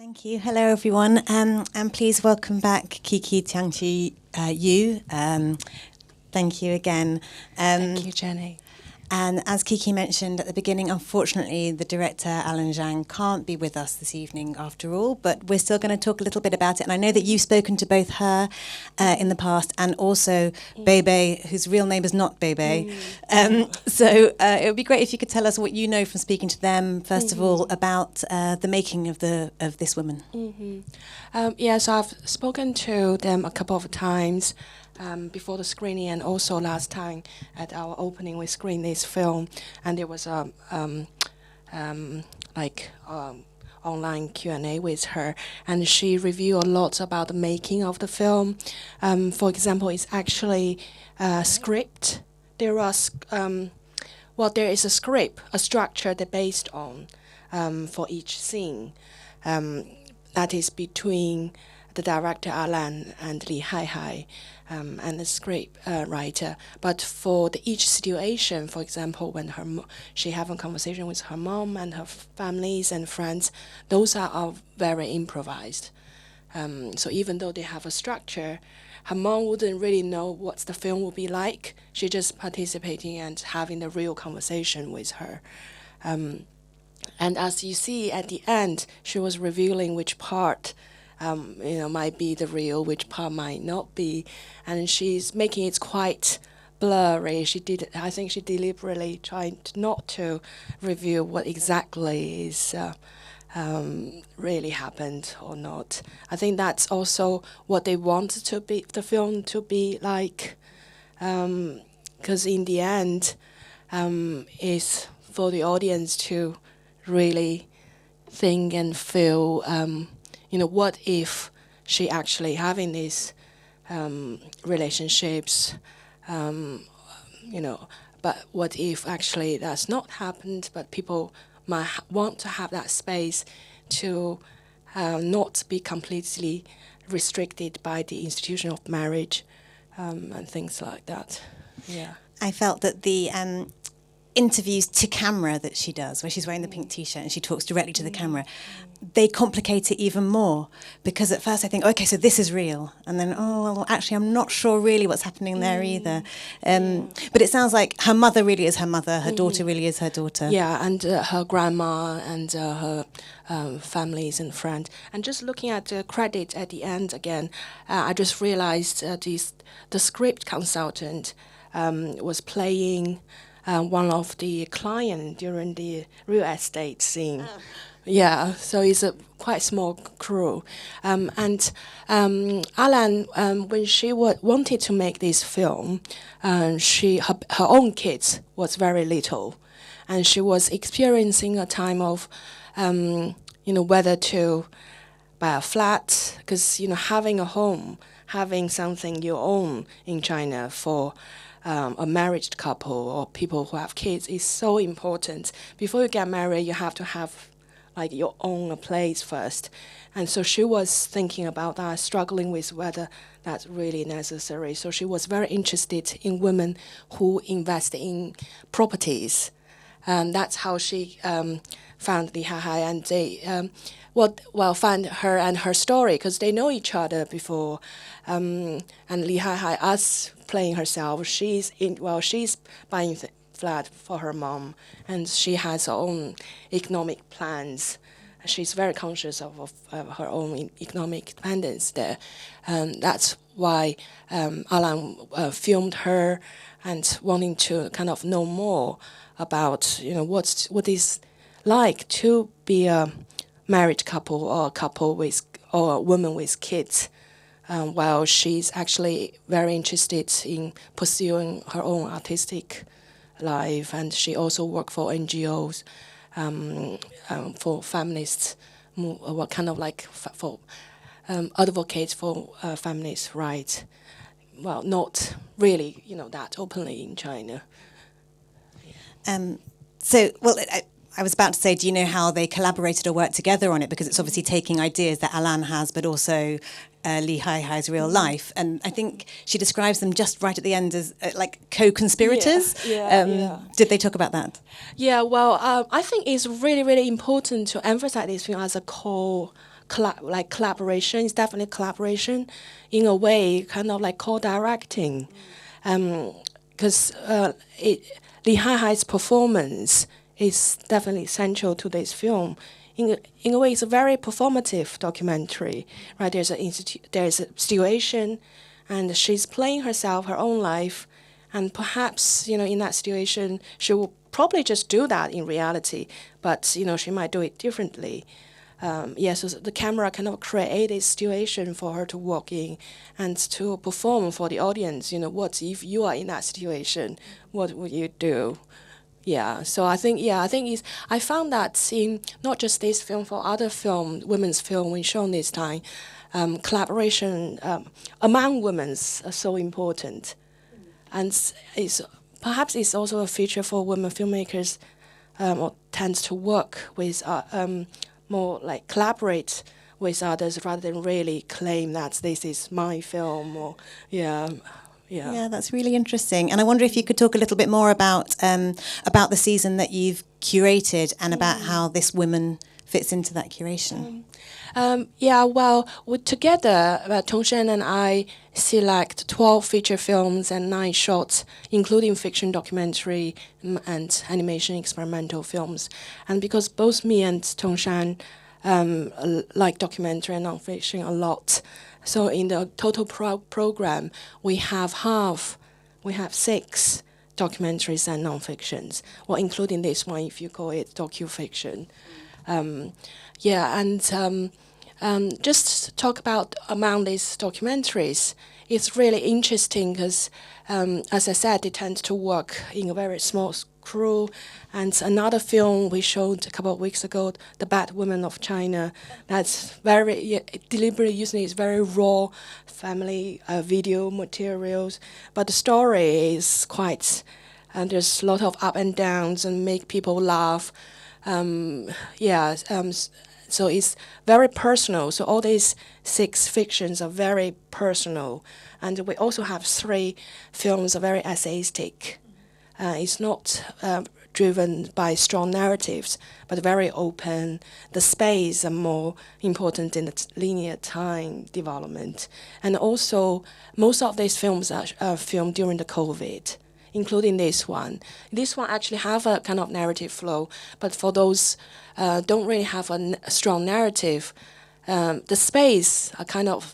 Thank you. Hello, everyone. And please welcome back Kiki, tianqi, you. Thank you again. Thank you, Jenny. And as Kiki mentioned at the beginning, unfortunately, the director, Alan Zhang, can't be with us this evening after all, but we're still going to talk a little bit about it. And I know that you've spoken to both her in the past and also Bebe, whose real name is not Bebe. So it would be great if you could tell us what you know from speaking to them, first of all, about the making of this woman. So I've spoken to them a couple of times. Before the screening, and also last time at our opening, we screened this film, and there was a online Q&A with her, and she revealed a lot about the making of the film. For example, it's actually a script. There is a script, a structure that based on for each scene. That is between the director Alan and Li Haihai, and the script writer. But for each situation, for example, when she having a conversation with her mom and her families and friends, those are all very improvised. So even though they have a structure, her mom wouldn't really know what the film will be like. She just participating and having the real conversation with her. And as you see at the end, she was revealing which part might be the real, which part might not be, and she's making it quite blurry. I think she deliberately tried not to reveal what exactly is really happened or not. I think that's also what they wanted to be, the film to be like, because in the end, is for the audience to really think and feel. What if she actually having these relationships, but what if actually that's not happened, but people might want to have that space to not be completely restricted by the institution of marriage and things like that. Yeah. I felt that the interviews to camera that she does, where she's wearing the pink T-shirt and she talks directly to the camera, they complicate it even more, because at first I think, okay, so this is real, and then, well, actually I'm not sure really what's happening there either. But it sounds like her mother really is her mother, her daughter really is her daughter. Yeah, and her grandma and her families and friends. And just looking at the credit at the end again, I just realized the script consultant was playing one of the clients during the real estate scene. Oh. Yeah, so it's a quite small crew. And Alan, when she wanted to make this film, her own kids was very little, and she was experiencing a time of, whether to buy a flat, because having a home, having something you own in China for a married couple or people who have kids is so important. Before you get married, you have to have your own place first. And so she was thinking about that, struggling with whether that's really necessary. So she was very interested in women who invest in properties. That's how she found Li Haihai, and they found her and her story, because they know each other before. And Li Haihai, us playing herself, she's buying flat for her mom, and she has her own economic plans. She's very conscious of her own economic independence there. That's why Alan filmed her and wanting to kind of know more about what is like to be a married couple or a couple with or a woman with kids. While she's actually very interested in pursuing her own artistic life, and she also worked for NGOs, for feminists, for advocates for feminist rights. Well, not really, that openly in China. I was about to say, do you know how they collaborated or worked together on it? Because it's obviously taking ideas that Alan has, but also Li Haihai's real life. And I think she describes them just right at the end as co-conspirators. Yeah. Did they talk about that? Yeah, well, I think it's really, really important to emphasize this film as a like collaboration. It's definitely collaboration, in a way, kind of like co-directing, because Li Haihai's performance is definitely central to this film. In a way, it's a very performative documentary, right? There's a situation, and she's playing herself, her own life, and perhaps, in that situation, she will probably just do that in reality, but, she might do it differently. So the camera kind of created a situation for her to walk in and to perform for the audience. What if you are in that situation? What would you do? Yeah, so I think I found that in not just this film, for other women's film we shown this time, collaboration among women is so important, and perhaps it's also a feature for women filmmakers, or tends to work with more like collaborate with others rather than really claim that this is my film or Yeah, that's really interesting. And I wonder if you could talk a little bit more about the season that you've curated and about how this woman fits into that curation. Together, Tongshan and I select 12 feature films and 9 shorts, including fiction, documentary, and animation experimental films. And because both me and Tongshan like documentary and non-fiction a lot, so in the total program, we have 6 documentaries and non-fictions, well, including this one, if you call it docu-fiction. Just talk about among these documentaries, it's really interesting because, as I said, they tend to work in a very small crew. And another film we showed a couple of weeks ago, The Bad Women of China, that's very deliberately using its very raw family video materials. But the story is quite, there's a lot of up and downs and make people laugh. So it's very personal. So all these 6 fictions are very personal. And we also have 3 films that are very essayistic. It's not driven by strong narratives, but very open. The space are more important in the linear time development. And also, most of these films are filmed during the COVID, including this one. This one actually have a kind of narrative flow, but for those don't really have a strong narrative, the space are kind of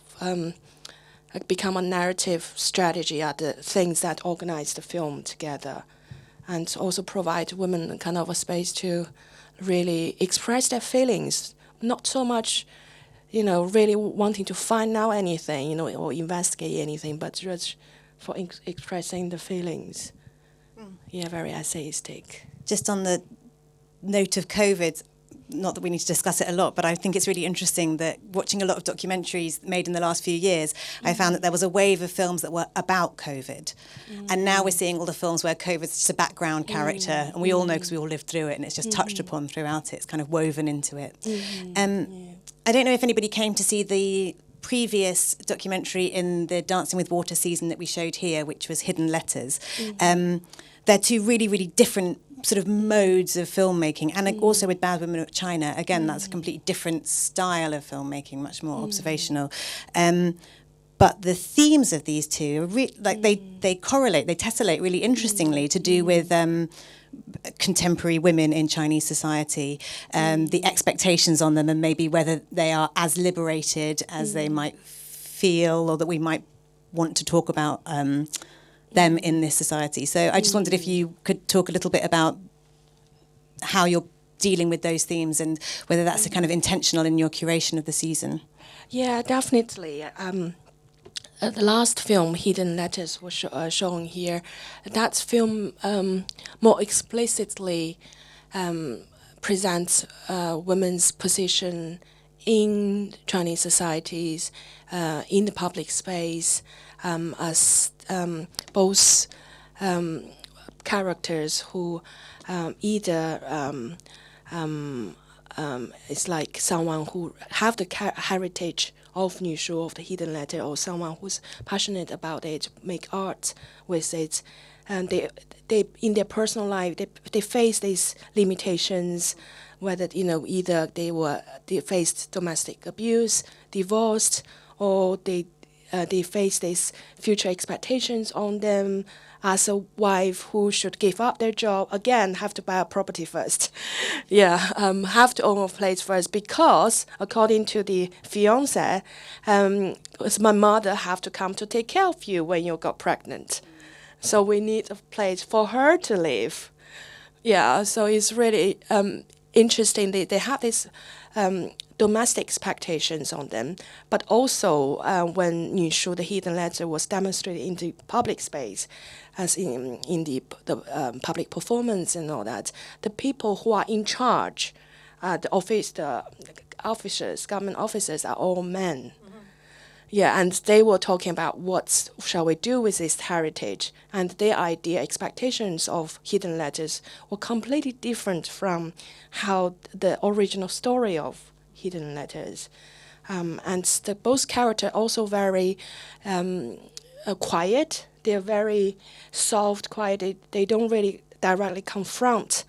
become a narrative strategy, are the things that organize the film together, and also provide women kind of a space to really express their feelings, not so much, really wanting to find out anything, or investigate anything, but just for expressing the feelings. Yeah, very essayistic. Just on the note of COVID, not that we need to discuss it a lot, but I think it's really interesting that watching a lot of documentaries made in the last few years, I found that there was a wave of films that were about COVID. And now we're seeing all the films where COVID's just a background character, and we all know because we all lived through it, and it's just touched upon throughout it. It's kind of woven into it. I don't know if anybody came to see the previous documentary in the Dancing with Water season that we showed here, which was Hidden Letters. They're 2 really, really different sort of modes of filmmaking, and also with Bad Women of China, again, that's a completely different style of filmmaking, much more observational. But the themes of these 2 are they correlate, they tessellate really interestingly to do with contemporary women in Chinese society, the expectations on them, and maybe whether they are as liberated as they might feel, or that we might want to talk about them in this society. So I just wondered if you could talk a little bit about how you're dealing with those themes and whether that's a kind of intentional in your curation of the season. Yeah, definitely. The last film, Hidden Letters, was shown here. That film more explicitly presents women's position in Chinese societies, in the public space, as both characters who either it's like someone who have the heritage of Nushu, of the Hidden Letter, or someone who's passionate about it, make art with it, and they in their personal life they face these limitations, whether either they faced domestic abuse, divorced, or they face these future expectations on them as a wife who should give up their job, again, have to buy a property first. Have to own a place first because, according to the fiancé, my mother have to come to take care of you when you got pregnant. So we need a place for her to live. Yeah, so it's really interesting. They have this domestic expectations on them, but also when you show the hidden letter was demonstrated in the public space, as in the public performance and all that, the people who are in charge, the officers, government officers are all men. Yeah, and they were talking about what shall we do with this heritage, and their expectations of hidden letters were completely different from how the original story of hidden letters. And both characters also very quiet. They're very soft, quiet. They don't really directly confront.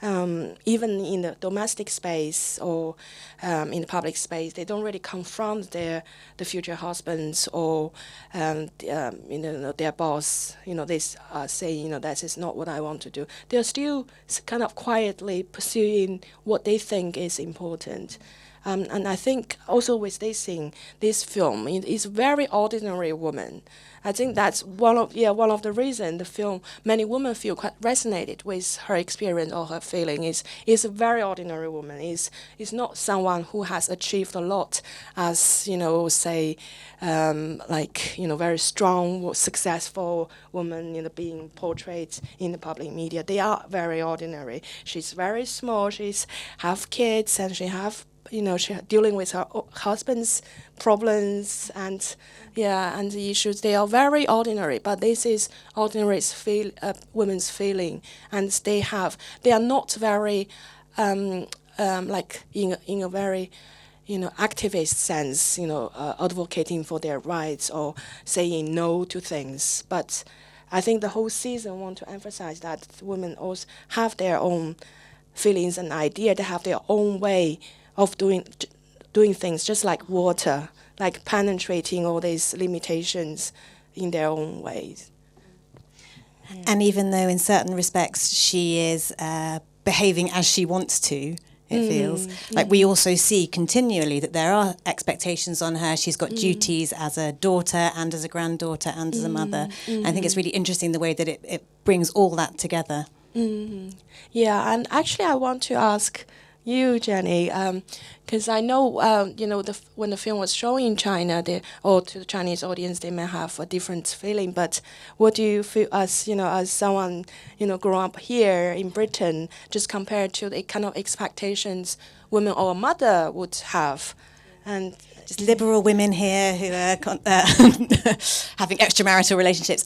Even in the domestic space or in the public space, they don't really confront the future husbands or their boss. They say that is not what I want to do. They're still kind of quietly pursuing what they think is important. And I think also with this film, it's a very ordinary woman. I think that's one of the reasons the film, many women feel quite resonated with her experience or her feeling. Is a very ordinary woman. Is not someone who has achieved a lot as say very strong, successful woman being portrayed in the public media. They are very ordinary. She's very small. She's have kids and she have. She dealing with her husband's problems and the issues. They are very ordinary, but this is ordinary women's feeling, and they are not very like in a very activist sense, advocating for their rights or saying no to things. But I think the whole season want to emphasize that women also have their own feelings and idea. They have their own way of doing things, just like water, like penetrating all these limitations in their own ways. And even though in certain respects she is behaving as she wants to, it feels like we also see continually that there are expectations on her. She's got duties as a daughter and as a granddaughter and as a mother. I think it's really interesting the way that it brings all that together. Yeah, and actually I want to ask you, Jenny, because I know, when the film was shown in China, or to the Chinese audience, they may have a different feeling. But what do you feel as someone, grown up here in Britain, just compared to the kind of expectations women or a mother would have? And just liberal women here who are having extramarital relationships.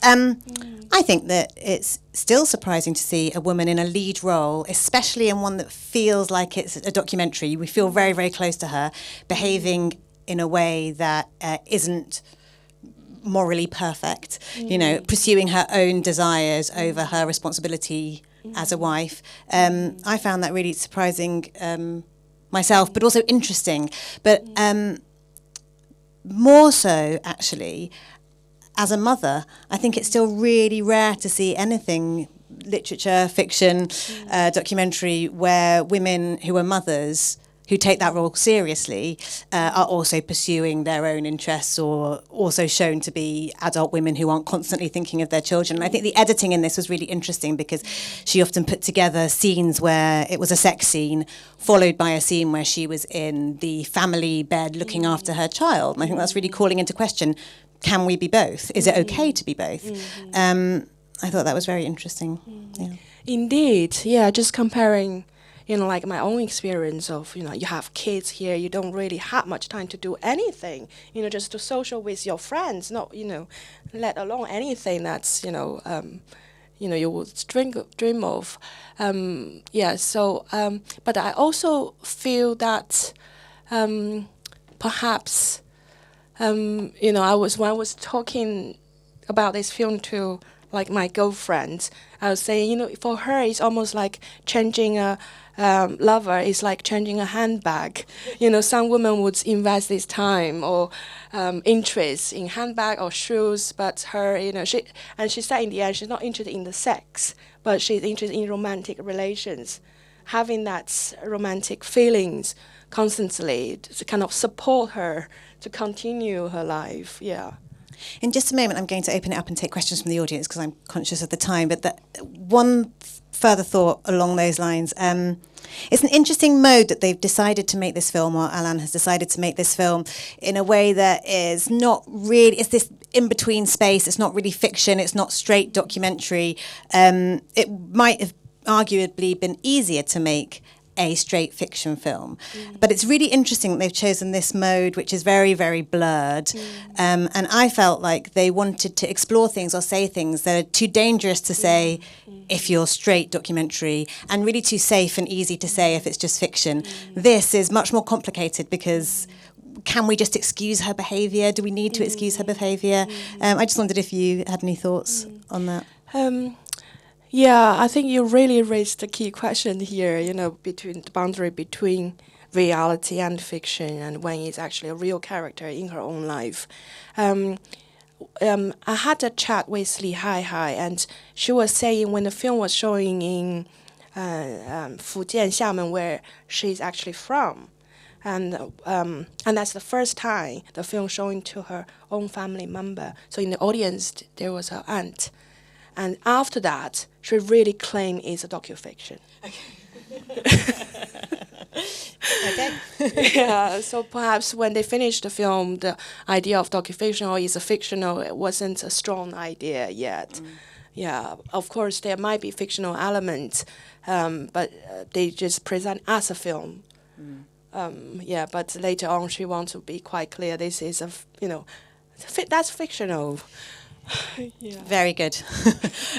I think that it's still surprising to see a woman in a lead role, especially in one that feels like it's a documentary. We feel very, very close to her, behaving in a way that isn't morally perfect, pursuing her own desires over her responsibility as a wife. I found that really surprising myself, but also interesting. But more so, actually, as a mother, I think it's still really rare to see anything, literature, fiction, documentary, where women who are mothers, who take that role seriously, are also pursuing their own interests or also shown to be adult women who aren't constantly thinking of their children. And I think the editing in this was really interesting because she often put together scenes where it was a sex scene followed by a scene where she was in the family bed looking after her child. And I think that's really calling into question, can we be both? Is it okay to be both? I thought that was very interesting. Yeah. Indeed, yeah, just comparing like my own experience of, you have kids here, you don't really have much time to do anything, just to social with your friends, not, let alone anything that's, you would dream of. But I also feel that perhaps, when I was talking about this film to like my girlfriend. I was saying, you know, for her, it's almost like changing a lover is like changing a handbag. You know, some women would invest this time or interest in handbag or shoes, but her, you know, she said in the end she's not interested in the sex, but she's interested in romantic relations, having that romantic feelings constantly to kind of support her to continue her life. Yeah. In just a moment, I'm going to open it up and take questions from the audience because I'm conscious of the time. But one further thought along those lines. It's an interesting mode that they've decided to make this film, or Alan has decided to make this film, in a way that is not really, it's this in-between space. It's not really fiction. It's not straight documentary. It might have arguably been easier to make a straight fiction film. But it's really interesting that they've chosen this mode, which is very, very blurred. And I felt like they wanted to explore things or say things that are too dangerous to say if you're straight documentary, and really too safe and easy to say if it's just fiction. This is much more complicated because can we just excuse her behaviour? Do we need to excuse her behaviour? I just wondered if you had any thoughts on that. Yeah, I think you really raised the key question here, you know, between the boundary between reality and fiction, and when it's actually a real character in her own life. I had a chat with Li Hai, and she was saying when the film was showing in Fujian, Xiamen, where she's actually from, and that's the first time the film showing to her own family member. So in the audience, there was her aunt. And after that, she really claimed it's a docufiction. Okay. Yeah, so perhaps when they finished the film, the idea of docufiction or is a fictional, it wasn't a strong idea yet. Yeah, of course, there might be fictional elements, but they just present as a film. Yeah, but later on, she wants to be quite clear. This is that's fictional. Yeah. Very good.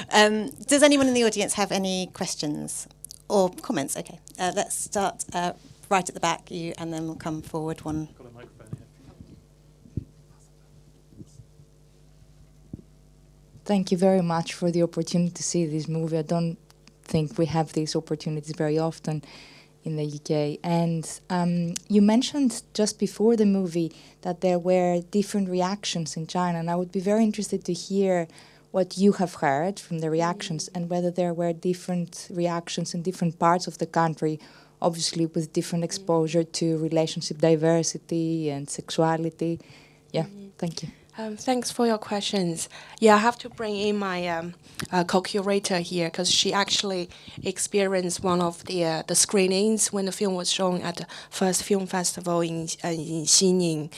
Does anyone in the audience have any questions or comments? Okay, let's start right at the back, you, and then we'll come forward one. Got a microphone here. Thank you very much for the opportunity to see this movie. I don't think we have these opportunities very often in the UK. And you mentioned just before the movie that there were different reactions in China, and I would be very interested to hear what you have heard from the reactions and whether there were different reactions in different parts of the country, obviously with different exposure to relationship diversity and sexuality. Yeah, thank you. Thanks for your questions. Yeah, I have to bring in my co-curator here because she actually experienced one of the screenings when the film was shown at the first film festival in Xining.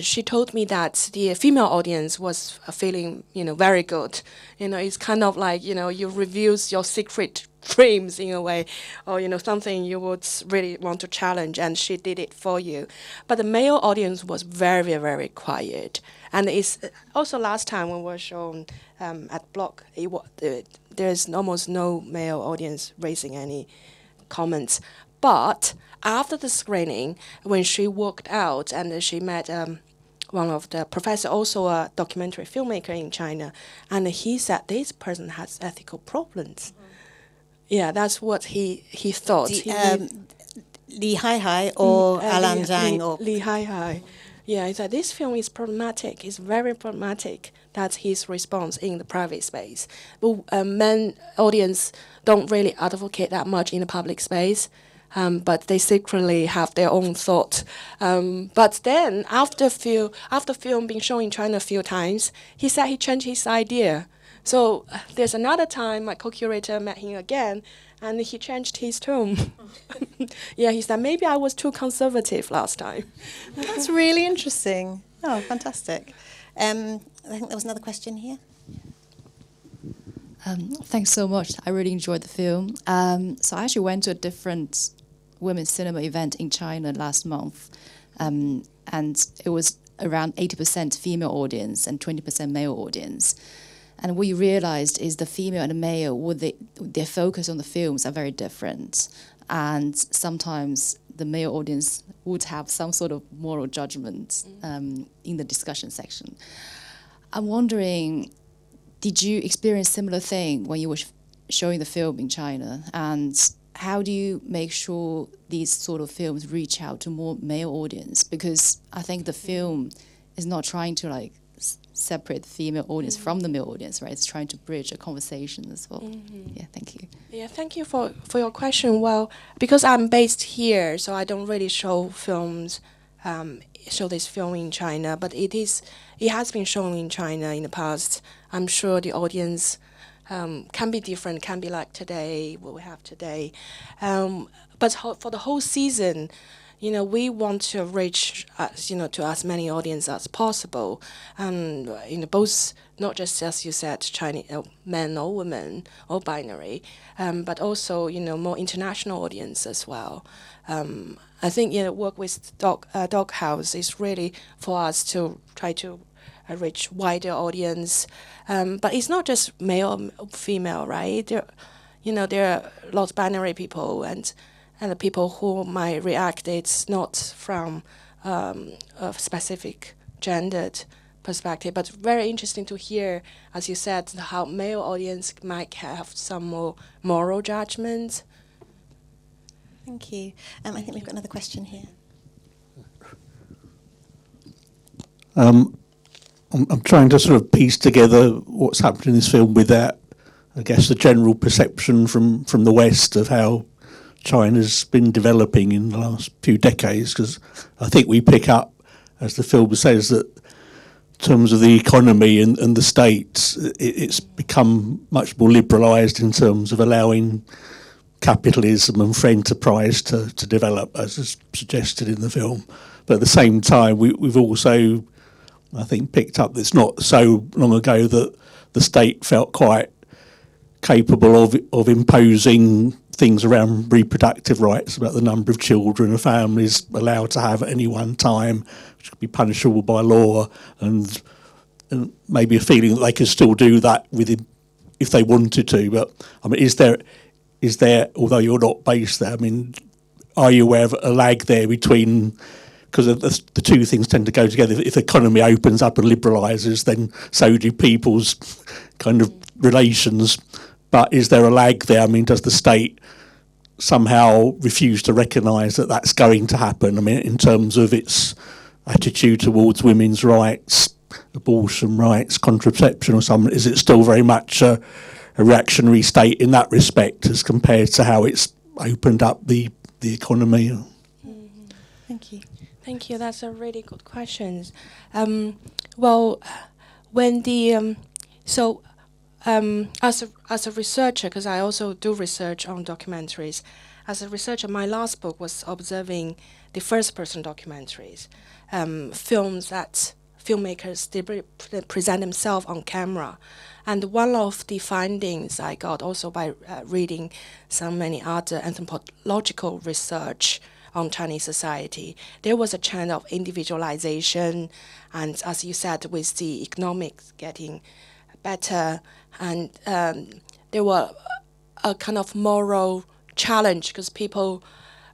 She told me that the female audience was feeling, very good. It's kind of like, you reveal your secret dreams in a way, or something you would really want to challenge, and she did it for you. But the male audience was very, very quiet, and it's also last time when we were shown at Block, there's almost no male audience raising any comments. But after the screening, when she walked out and she met one of the professor, also a documentary filmmaker in China, and he said this person has ethical problems. Yeah, that's what he thought. Li Hai or Alan Zhang or Li Hai. Yeah, he said this film is problematic. It's very problematic. That's his response in the private space. But men audience don't really advocate that much in the public space. But they secretly have their own thought. But then, after film being shown in China a few times, he said he changed his idea. So there's another time my co-curator met him again, and he changed his tone. Yeah, he said, maybe I was too conservative last time. That's really interesting. Oh, fantastic. I think there was another question here. Thanks so much. I really enjoyed the film. So I actually went to a different women's cinema event in China last month, and it was around 80% female audience and 20% male audience. And what you realized is the female and the male, their focus on the films are very different. And sometimes the male audience would have some sort of moral judgment in the discussion section. I'm wondering, did you experience similar thing when you were showing the film in China? And how do you make sure these sort of films reach out to more male audience? Because I think the film is not trying to like separate the female audience from the male audience, right? It's trying to bridge a conversation as well. Yeah, thank you. Yeah, thank you for your question. Well, because I'm based here, so I don't really show films, show this film in China, but it has been shown in China in the past. I'm sure the audience can be different, can be like today, what we have today. But for the whole season, we want to reach, to as many audience as possible, and both, not just as you said, Chinese men or women or binary, but also more international audience as well. I think work with DocHouse is really for us to try to reach wider audience, but it's not just male or female, right? There are lots of binary people and the people who might react, it's not from a specific gendered perspective, but very interesting to hear, as you said, how male audience might have some more moral judgments. Thank you. I think we've got another question here. I'm trying to sort of piece together what's happened in this film with that, I guess, the general perception from the West of how China's been developing in the last few decades, because I think we pick up, as the film says, that in terms of the economy and the states, it's become much more liberalised in terms of allowing capitalism and free enterprise to develop, as is suggested in the film. But at the same time, we've also, I think, picked up that it's not so long ago that the state felt quite capable of imposing things around reproductive rights, about the number of children a family is allowed to have at any one time, which could be punishable by law, and maybe a feeling that they could still do that within if they wanted to. But I mean, is there, although you're not based there, I mean, are you aware of a lag there between, because the two things tend to go together. If the economy opens up and liberalises, then so do people's kind of relations. But is there a lag there? I mean, does the state somehow refuse to recognise that that's going to happen? I mean, in terms of its attitude towards women's rights, abortion rights, contraception or something, is it still very much a reactionary state in that respect as compared to how it's opened up the economy? Thank you. Thank you. That's a really good question. Well, when the as a researcher, because I also do research on documentaries, as a researcher, my last book was observing the first-person documentaries, films that filmmakers present themselves on camera. And one of the findings I got also by reading so many other anthropological research on Chinese society, there was a trend of individualization, and as you said, with the economics getting better, and there were a kind of moral challenge because people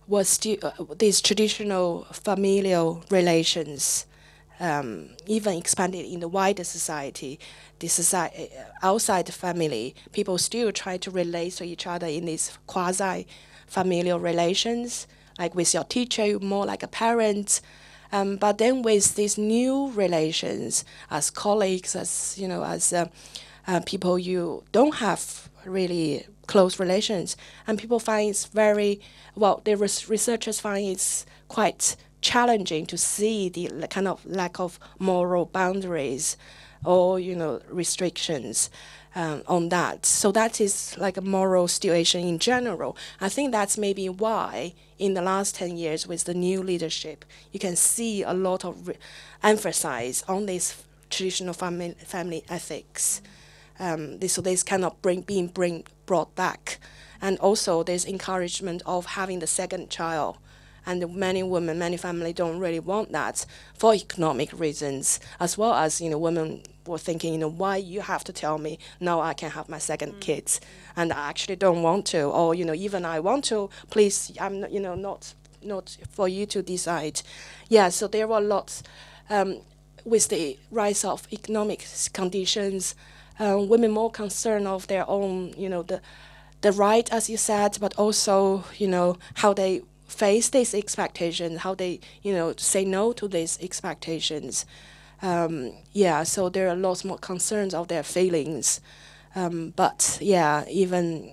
were still these traditional familial relations, even expanded in the wider society. The society outside the family, people still try to relate to each other in these quasi-familial relations. Like with your teacher, you're more like a parent. But then with these new relations, as colleagues, as people you don't have really close relations, and people find it's very well. The researchers find it's quite challenging to see the kind of lack of moral boundaries or restrictions on that. So that is like a moral situation in general. I think that's maybe why in the last 10 years with the new leadership, you can see a lot of emphasis on this traditional family ethics. So this kind of brought back. And also there's encouragement of having the second child. And many women, many families don't really want that for economic reasons, as well as, women were thinking, why you have to tell me, no, I can have my second kids, and I actually don't want to, or, even I want to, please, I'm, not for you to decide. Yeah, so there were lots, with the rise of economic conditions, women more concerned of their own, the right, as you said, but also, how they face these expectations, how they, say no to these expectations. So there are lots more concerns of their feelings. But yeah, even,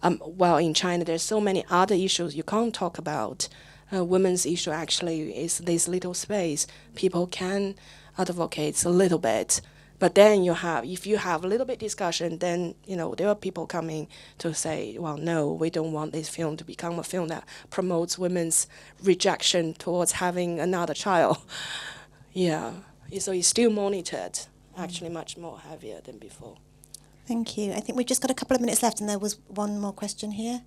well, in China, there's so many other issues you can't talk about. Women's issue actually is this little space. People can advocate a little bit. But then if you have a little bit discussion, then, there are people coming to say, well, no, we don't want this film to become a film that promotes women's rejection towards having another child. Yeah, so it's still monitored, actually much more heavier than before. Thank you. I think we've just got a couple of minutes left, and there was one more question here.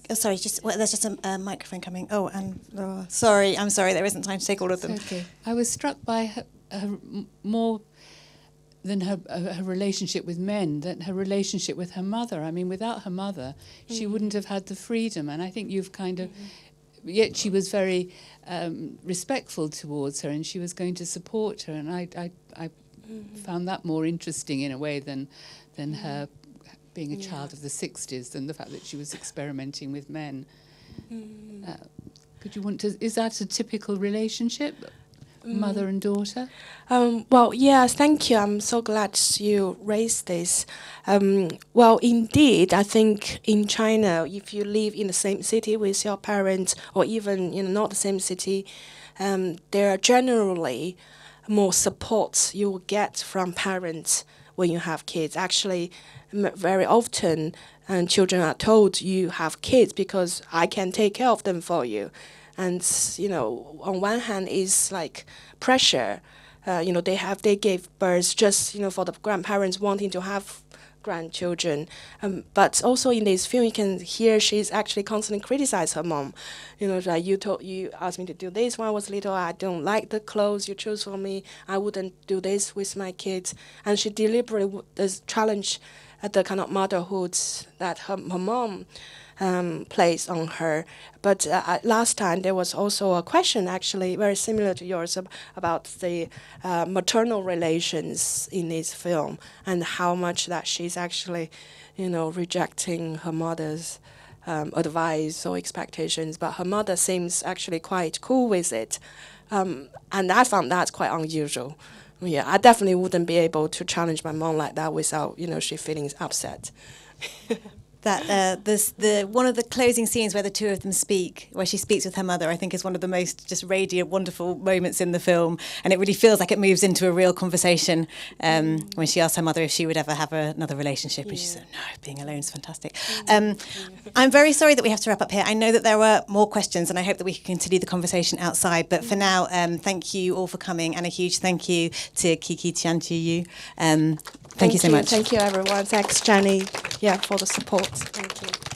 Oh, sorry, there's just a microphone coming. Oh, and sorry, I'm sorry, there isn't time to take all of them. Okay. I was struck by her more than her relationship with men, than her relationship with her mother. I mean, without her mother, she wouldn't have had the freedom. And I think you've kind of... Yet she was very respectful towards her, and she was going to support her. And I found that more interesting in a way than her being a child of the 60s, than the fact that she was experimenting with men. Could you want to... Is that a typical relationship? Mother and daughter? Well, yes, thank you. I'm so glad you raised this. Well, indeed, I think in China, if you live in the same city with your parents, or even not the same city, there are generally more support you will get from parents when you have kids. Actually, very often, children are told you have kids because I can take care of them for you. And, on one hand, it's like pressure. They gave birth just, for the grandparents wanting to have grandchildren. But also in this film, you can hear she's actually constantly criticize her mom. Like you asked me to do this when I was little. I don't like the clothes you choose for me. I wouldn't do this with my kids. And she deliberately challenged the kind of motherhood that her mom placed on her. But last time there was also a question actually very similar to yours about the maternal relations in this film and how much that she's actually, rejecting her mother's advice or expectations. But her mother seems actually quite cool with it. And I found that quite unusual. Yeah, I definitely wouldn't be able to challenge my mom like that without, she feeling upset. That one of the closing scenes where the two of them speak, where she speaks with her mother, I think is one of the most just radiant, wonderful moments in the film, and it really feels like it moves into a real conversation when she asks her mother if she would ever have another relationship, and she said, no, being alone is fantastic. I'm very sorry that we have to wrap up here. I know that there were more questions, and I hope that we can continue the conversation outside, but for now, thank you all for coming, and a huge thank you to Kiki, tianqi. Thank you so much. Thank you, everyone. Thanks, Jenny, for the support. Thank you.